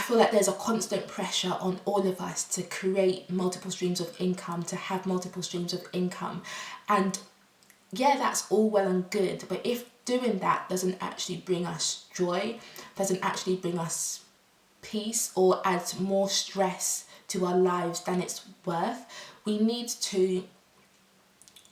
feel like there's a constant pressure on all of us to create multiple streams of income, to have multiple streams of income. And yeah, that's all well and good, but if doing that doesn't actually bring us joy, doesn't actually bring us peace, or adds more stress to our lives than it's worth, we need to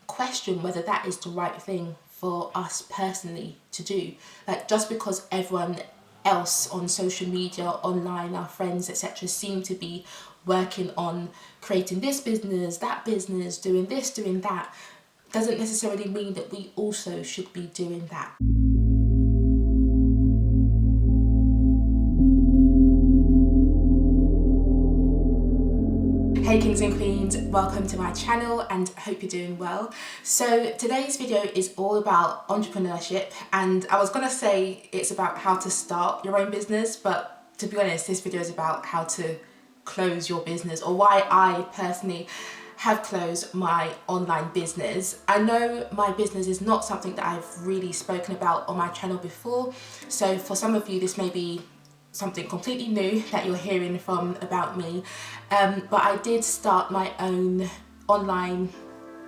question whether that is the right thing for us personally to do. Like, just because everyone else on social media, online, our friends, etc., seem to be working on creating this business, that business, doing this, doing that, doesn't necessarily mean that we also should be doing that. Hey kings and queens, welcome to my channel and hope you're doing well. So today's video is all about entrepreneurship, and I was gonna say it's about how to start your own business, but to be honest, this video is about how to close your business, or why I personally have closed my online business. I know my business is not something that I've really spoken about on my channel before, so for some of you this may be something completely new that you're hearing from about me, but I did start my own online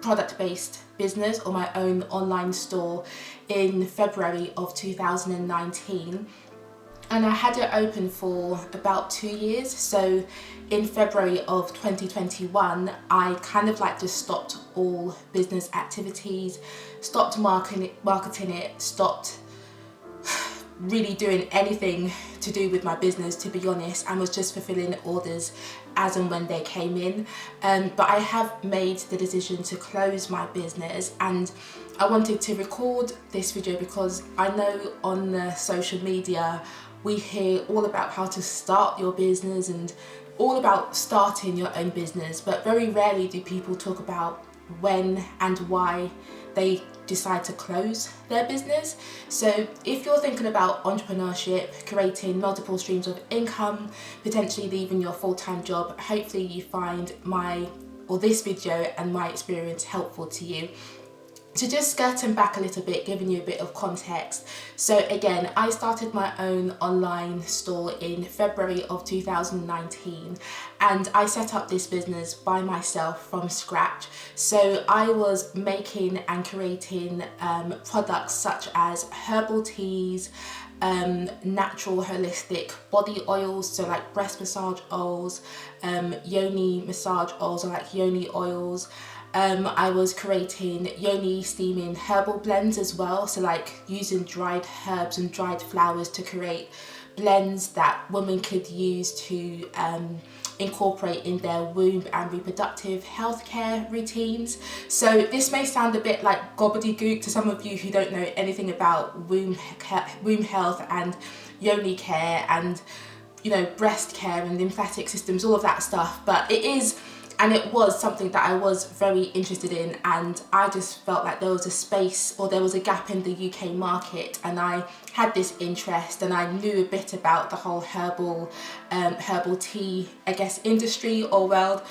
product-based business, or my own online store, in February of 2019. And I had it open for about 2 years. So in February of 2021, I kind of like just stopped all business activities, stopped marketing it, stopped really doing anything to do with my business, to be honest, and was just fulfilling orders as and when they came in. But I have made the decision to close my business, and I wanted to record this video because I know on the social media we hear all about how to start your business and all about starting your own business, but very rarely do people talk about when and why they decide to close their business. So if you're thinking about entrepreneurship, creating multiple streams of income, potentially leaving your full-time job, hopefully you find this video and my experience helpful to you. To just skirting back a little bit, giving you a bit of context. So again, I started my own online store in February of 2019, and I set up this business by myself from scratch. So I was making and creating products such as herbal teas, natural holistic body oils, so like breast massage oils, yoni massage oils, or like yoni oils. I was creating yoni steaming herbal blends as well, so like using dried herbs and dried flowers to create blends that women could use to incorporate in their womb and reproductive healthcare routines. So this may sound a bit like gobbledygook to some of you who don't know anything about womb health and yoni care and, you know, breast care and lymphatic systems, all of that stuff, but it is, and it was something that I was very interested in, and I just felt like there was a space, or there was a gap in the UK market, and I had this interest, and I knew a bit about the whole herbal tea, I guess, industry or world.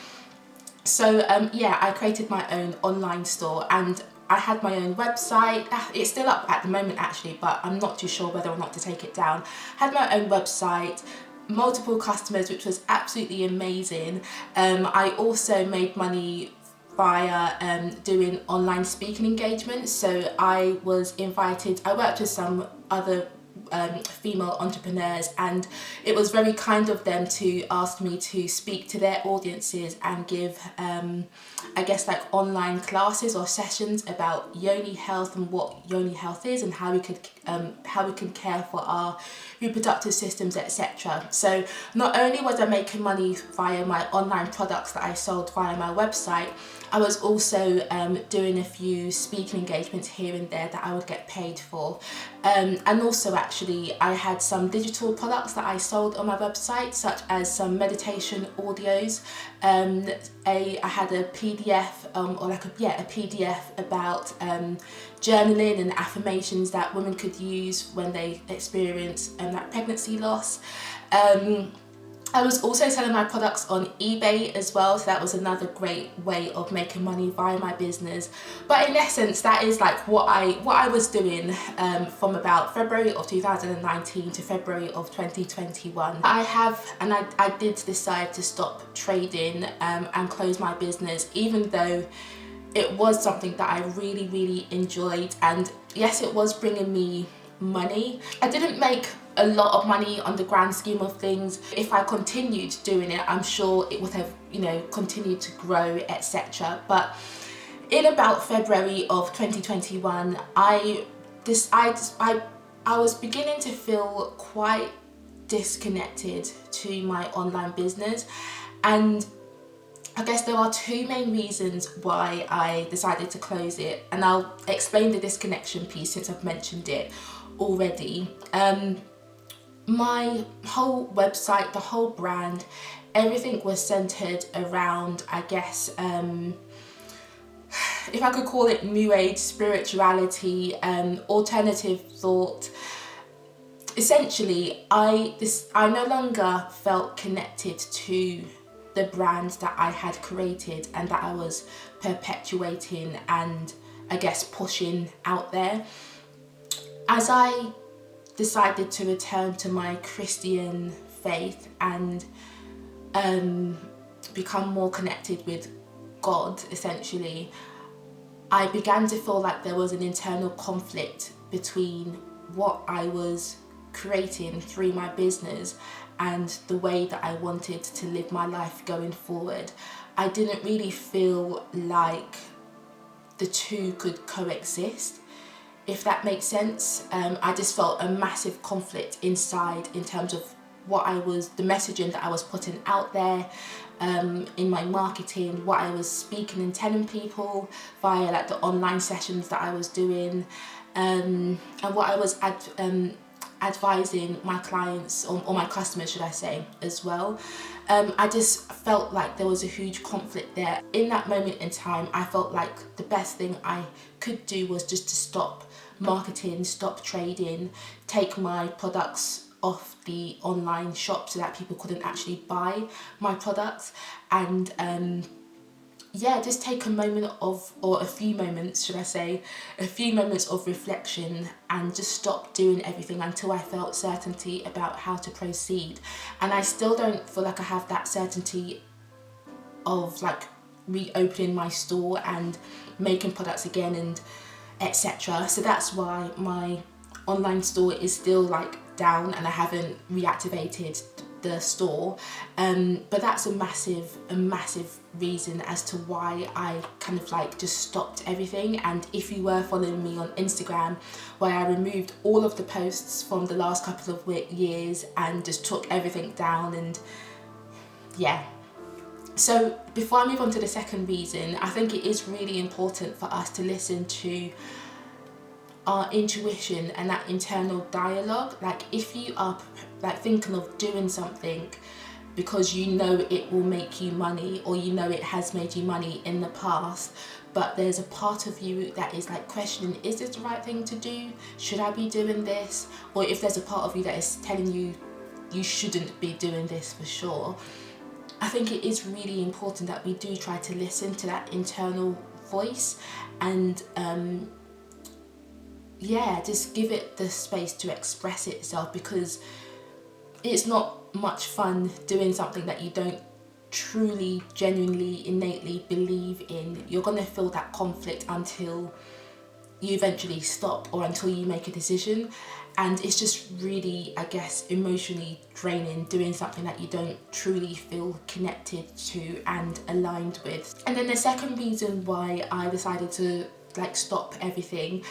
So yeah, I created my own online store, and I had my own website. It's still up at the moment actually, but I'm not too sure whether or not to take it down. Had my own website, multiple customers, which was absolutely amazing. I also made money via doing online speaking engagements. So I was invited, I worked with some other female entrepreneurs, and it was very kind of them to ask me to speak to their audiences and give I guess like online classes or sessions about yoni health and what yoni health is, and how we can care for our reproductive systems, etc. So not only was I making money via my online products that I sold via my website, I was also doing a few speaking engagements here and there that I would get paid for. And also actually I had some digital products that I sold on my website, such as some meditation audios. I had a PDF a PDF about journaling and affirmations that women could use when they experience that pregnancy loss. I was also selling my products on eBay as well, so that was another great way of making money via my business. But in essence, that is like what I was doing from about February of 2019 to February of 2021. I did decide to stop trading and close my business, even though it was something that I really, really enjoyed, and yes, it was bringing me money. I didn't make a lot of money on the grand scheme of things. If I continued doing it, I'm sure it would have, you know, continued to grow, etc. But in about February of 2021, I was beginning to feel quite disconnected to my online business, and I guess there are two main reasons why I decided to close it, and I'll explain the disconnection piece since I've mentioned it already. My whole website, the whole brand, everything was centered around, I guess, if I could call it new age spirituality, alternative thought. Essentially, I no longer felt connected to the brand that I had created and that I was perpetuating and, I guess, pushing out there. As I decided to return to my Christian faith and become more connected with God, essentially, I began to feel like there was an internal conflict between what I was creating through my business and the way that I wanted to live my life going forward. I didn't really feel like the two could coexist, if that makes sense. I just felt a massive conflict inside in terms of the messaging that I was putting out there in my marketing, what I was speaking and telling people via like the online sessions that I was doing, and what I was advising my clients or my customers, should I say, as well. I just felt like there was a huge conflict there. In that moment in time, I felt like the best thing I could do was just to stop marketing, stop trading, take my products off the online shop so that people couldn't actually buy my products, and just take a moment or a few moments, should I say, a few moments of reflection and just stop doing everything until I felt certainty about how to proceed. And I still don't feel like I have that certainty of like reopening my store and making products again and etc. So that's why my online store is still like down and I haven't reactivated the store, but that's a massive reason as to why I kind of like just stopped everything. And if you were following me on Instagram, where I removed all of the posts from the last couple of years and just took everything down, and yeah. So before I move on to the second reason, I think it is really important for us to listen to our intuition and that internal dialogue. Like if you are like thinking of doing something because you know it will make you money, or you know it has made you money in the past, but there's a part of you that is like questioning, is this the right thing to do? Should I be doing this? Or if there's a part of you that is telling you you shouldn't be doing this for sure, I think it is really important that we do try to listen to that internal voice and just give it the space to express itself, because it's not much fun doing something that you don't truly, genuinely, innately believe in. You're going to feel that conflict until you eventually stop or until you make a decision, and it's just really, I guess, emotionally draining doing something that you don't truly feel connected to and aligned with. And then the second reason why I decided to like stop everything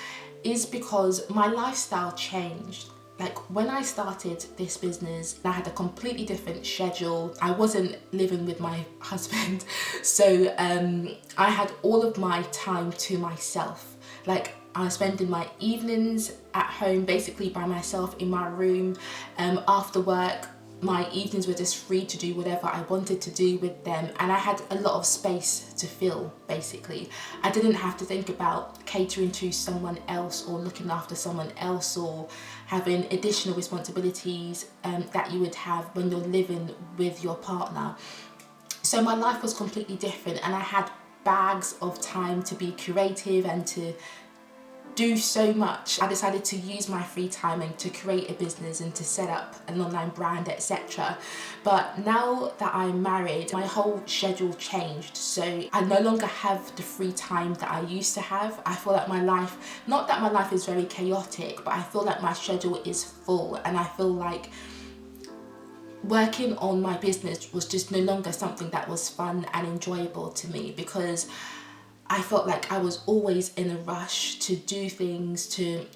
is because my lifestyle changed. Like when I started this business, I had a completely different schedule. I wasn't living with my husband, so I had all of my time to myself. Like I was spending my evenings at home, basically by myself in my room. After work, my evenings were just free to do whatever I wanted to do with them, and I had a lot of space to fill, basically. I didn't have to think about catering to someone else or looking after someone else or having additional responsibilities that you would have when you're living with your partner. So my life was completely different, and I had bags of time to be creative and to do so much. I decided to use my free time and to create a business and to set up an online brand, etc. But now that I'm married, my whole schedule changed. So I no longer have the free time that I used to have. I feel like my life, not that my life is very chaotic, but I feel like my schedule is full, and I feel like working on my business was just no longer something that was fun and enjoyable to me, because I felt like I was always in a rush to do things, to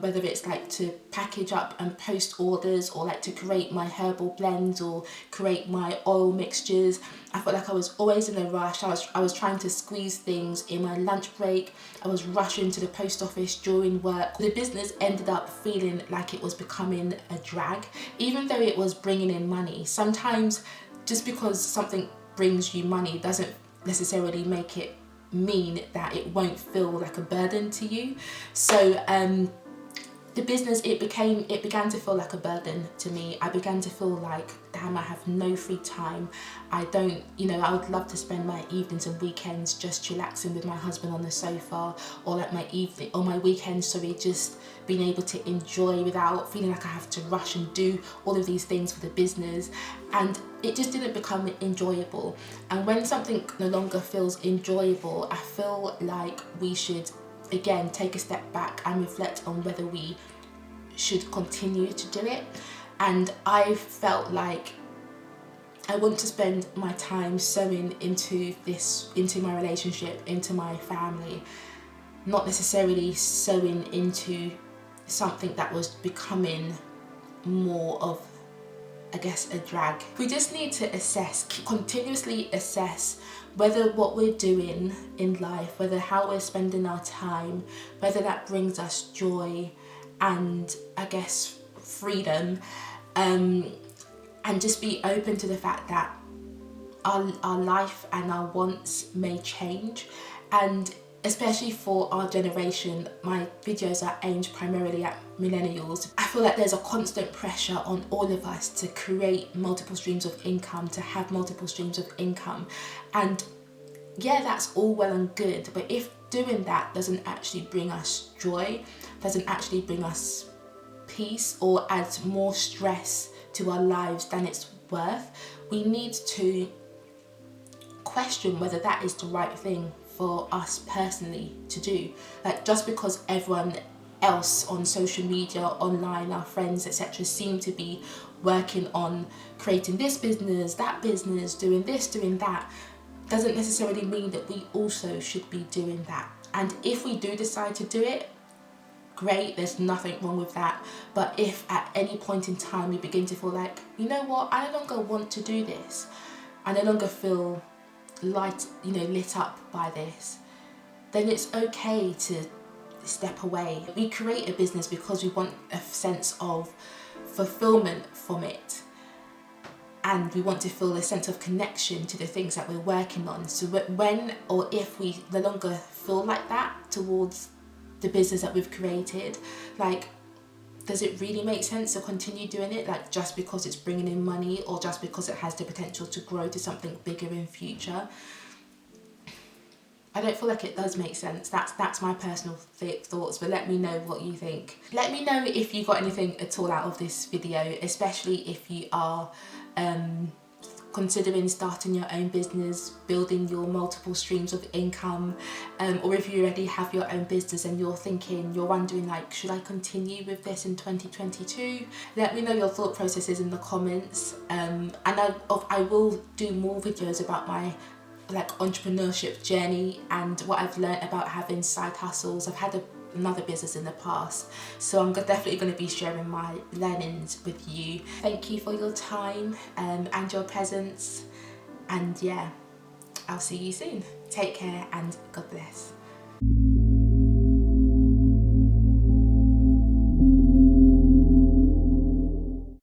whether it's like to package up and post orders, or like to create my herbal blends or create my oil mixtures. I felt like I was always in a rush. I was trying to squeeze things in my lunch break. I was rushing to the post office during work. The business ended up feeling like it was becoming a drag, even though it was bringing in money. Sometimes just because something brings you money doesn't necessarily make it mean that it won't feel like a burden to you. So the business, it began to feel like a burden to me. I began to feel like, damn, I have no free time. I don't, I would love to spend my evenings and weekends just chillaxing with my husband on the sofa, or like my weekends, just being able to enjoy without feeling like I have to rush and do all of these things for the business. And it just didn't become enjoyable. And when something no longer feels enjoyable, I feel like we should again take a step back and reflect on whether we should continue to do it. And I felt like I want to spend my time sowing into my relationship, into my family, not necessarily sowing into something that was becoming more of, I guess, a drag. We just need to continuously assess whether what we're doing in life, whether how we're spending our time, whether that brings us joy and, I guess, freedom, and just be open to the fact that our life and our wants may change. And especially for our generation, my videos are aimed primarily at millennials. I feel like there's a constant pressure on all of us to create multiple streams of income, to have multiple streams of income. And yeah, that's all well and good, but if doing that doesn't actually bring us joy, doesn't actually bring us peace, or adds more stress to our lives than it's worth, we need to question whether that is the right thing for us personally to do. Like, just because everyone else on social media, online, our friends, etc., seem to be working on creating this business, that business, doing this, doing that, doesn't necessarily mean that we also should be doing that. And if we do decide to do it, great, there's nothing wrong with that. But if at any point in time we begin to feel like, you know what, I no longer want to do this, I no longer feel lit up by this, then it's okay to step away. We create a business because we want a sense of fulfillment from it, and we want to feel a sense of connection to the things that we're working on. So when or if we no longer feel like that towards the business that we've created, like, does it really make sense to continue doing it, like, just because it's bringing in money, or just because it has the potential to grow to something bigger in future? I don't feel like it does make sense. That's my personal thoughts, but let me know what you think. Let me know if you got anything at all out of this video, especially if you are considering starting your own business, building your multiple streams of income, or if you already have your own business and you're wondering, like, should I continue with this in 2022? Let me know your thought processes in the comments, and I will do more videos about my entrepreneurship journey and what I've learned about having side hustles. I've had another business in the past, so I'm definitely going to be sharing my learnings with you. Thank you for your time and your presence, and yeah, I'll see you soon. Take care and God bless.